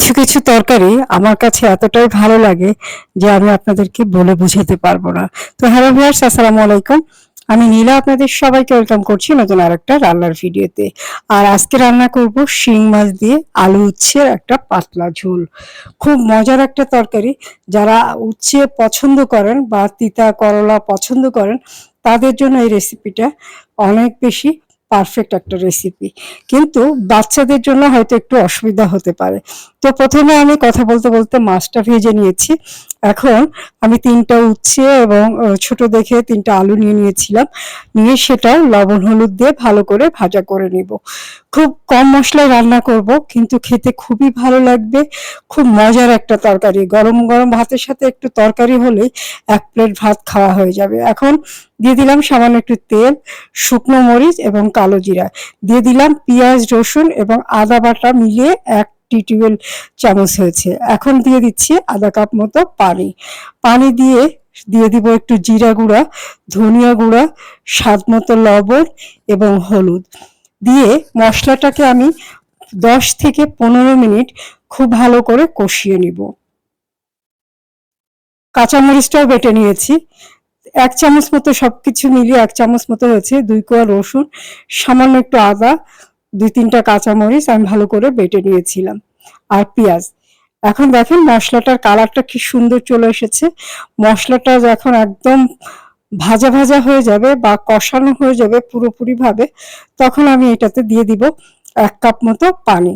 কিছু কিছু তরকারি আমার কাছে এতটাই ভালো লাগে যে আমি আপনাদেরকে বলে বুঝাতে পারবো না। তো হ্যালো ভিউয়ার্স, আসসালামু আলাইকুম। আমি নীলা আপনাদের সবাইকে ওয়েলকাম করছি নতুন আরেকটা রান্নার ভিডিওতে। আর আজকে রান্না করব শিং মাছ দিয়ে আলু উচ্ছের একটা পাতলা ঝোল। খুব মজার একটা তরকারি। যারা উচ্ছে পছন্দ করেন বা তিতা করলা পছন্দ করেন তাদের জন্য এই রেসিপিটা অনেক বেশি পারফেক্ট একটা রেসিপি। কিন্তু বাচ্চাদের জন্য হয়তো একটু অসুবিধা হতে পারে। তো প্রথমে আমি কথা বলতে বলতে মাছটা ভেজে নিয়েছি। এখন আমি ৩টা উচ্ছে এবং ছোট দেখে ৩টা আলু নিয়ে নিয়েছিলাম। নিয়ে সেটা লবণ হলুদ দিয়ে ভালো করে ভাজা করে নিব। খুব কম মশলায় রান্না করব, কিন্তু খেতে খুবই ভালো লাগবে। খুব মজার একটা তরকারি। গরম গরম ভাতের সাথে একটু তরকারি হলেই ১ প্লেট ভাত খাওয়া হয়ে যাবে। এখন দিয়ে দিলাম সামান্য একটু তেল, শুকনো মরিচ এবং কালো জিরা। দিয়ে দিলাম পেঁয়াজ, রসুন এবং আদা বাটা মিলিয়ে ১ টি-টেবিল চামচ হয়েছে। এখন দিয়ে দিচ্ছি আধা কাপ মতো পানি। পানি দিয়ে দিয়ে দিব একটু জিরা গুঁড়া, ধনিয়া গুঁড়া, স্বাদ মতো লবণ এবং হলুদ। দিয়ে মশলাটাকে আমি ১০ থেকে ১৫ মিনিট খুব ভালো করে কষিয়ে নিব। কাঁচামরিচটাও বেটে নিয়েছি। ১ চামচ মতো সবকিছু মিলিয়ে ১ চামচ মতো হয়েছে। ২ কোয়া রসুন, সামান্য একটু আদা, ২-৩টা কাঁচামরিচ আমি ভালো করে বেটে নিয়েছিলাম। আর পেঁয়াজ। এখন দেখেন মশলাটার কালারটা কি সুন্দর চলে এসেছে। মশলাটা যখন একদম ভাজা ভাজা হয়ে যাবে বা কষানো হয়ে যাবে পুরোপুরিভাবে, তখন আমি এটাতে দিয়ে দিব ১ কাপ মতো পানি।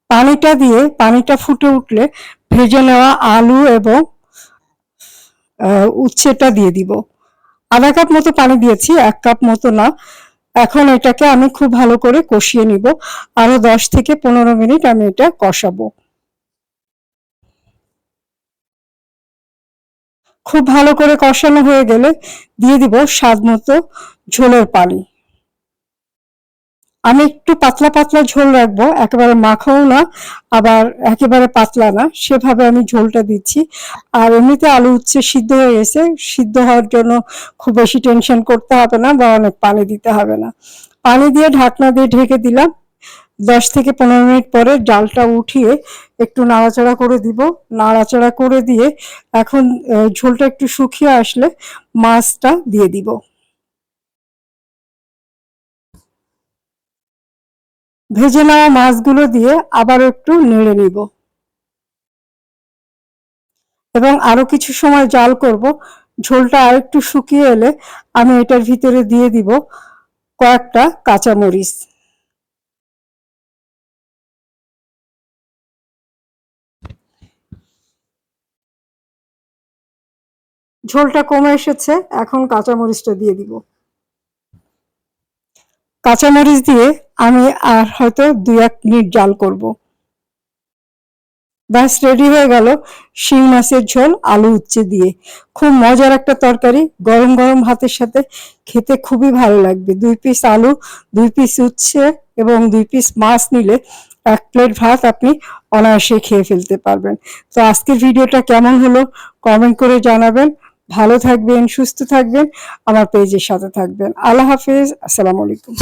পানিটা দিয়ে পানিটা ফুটে উঠলে ভেজে নেওয়া আলু এবং উচ্ছেটা দিয়ে দিব। আধা কাপ মতো পানি দিয়েছি, ১ কাপ মতো না। এখন এটাকে আমি খুব ভালো করে কষিয়ে নিব। আরো ১০ থেকে ১৫ মিনিট আমি এটা কষাবো। খুব ভালো করে কষানো হয়ে গেলে দিয়ে দিব স্বাদ মতো ঝোলের পানি। আমি একটু পাতলা পাতলা ঝোল রাখবো, একেবারে মাখাও না আবার একেবারে পাতলা না, সেভাবে আমি ঝোলটা দিচ্ছি। আর এমনিতে আলু উচ্ছে সিদ্ধ হয়ে গেছে, সিদ্ধ হওয়ার জন্য খুব বেশি টেনশন করতে হবে না বা অনেক পানি দিতে হবে না। পানি দিয়ে ঢাকনা দিয়ে ঢেকে দিলাম। ১০ থেকে ১৫ মিনিট পরে ডালটা উঠিয়ে একটু নাড়াচাড়া করে দিব। নাড়াচাড়া করে দিয়ে এখন ঝোলটা একটু শুকিয়ে আসলে মাছটা দিয়ে দিব। ভেজে নেওয়া মাছগুলো দিয়ে আবারও একটু নেড়ে নিব এবং আরো কিছু সময় জাল করব। ঝোলটা আরেকটু শুকিয়ে এলে আমি এটার ভিতরে দিয়ে দিব কয়েকটা কাঁচামরিচ। ঝোলটা কমে এসেছে, এখন কাঁচামরিচটা দিয়ে দিব। কাঁচামরিচ দিয়ে আমি আর হয়তো ২-১ মিনিট জাল করব। ব্যাস রেডি হয়ে গেল শিং মাছের ঝোল আলু উচ্ছে দিয়ে। খুব মজার একটা তরকারি, গরম গরম ভাতের সাথে খেতে খুবই ভালো লাগবে। ২ পিস আলু, ২ পিস উচ্ছে এবং ২ পিস মাছ নিলে ১ প্লেট ভাত আপনি অনায়াসে খেয়ে ফেলতে পারবেন। তো আজকের ভিডিওটা কেমন হলো কমেন্ট করে জানাবেন। ভালো থাকবেন, সুস্থ থাকবেন, আমার পেজের সাথে থাকবেন। আল্লাহ হাফেজ, আসসালামু আলাইকুম।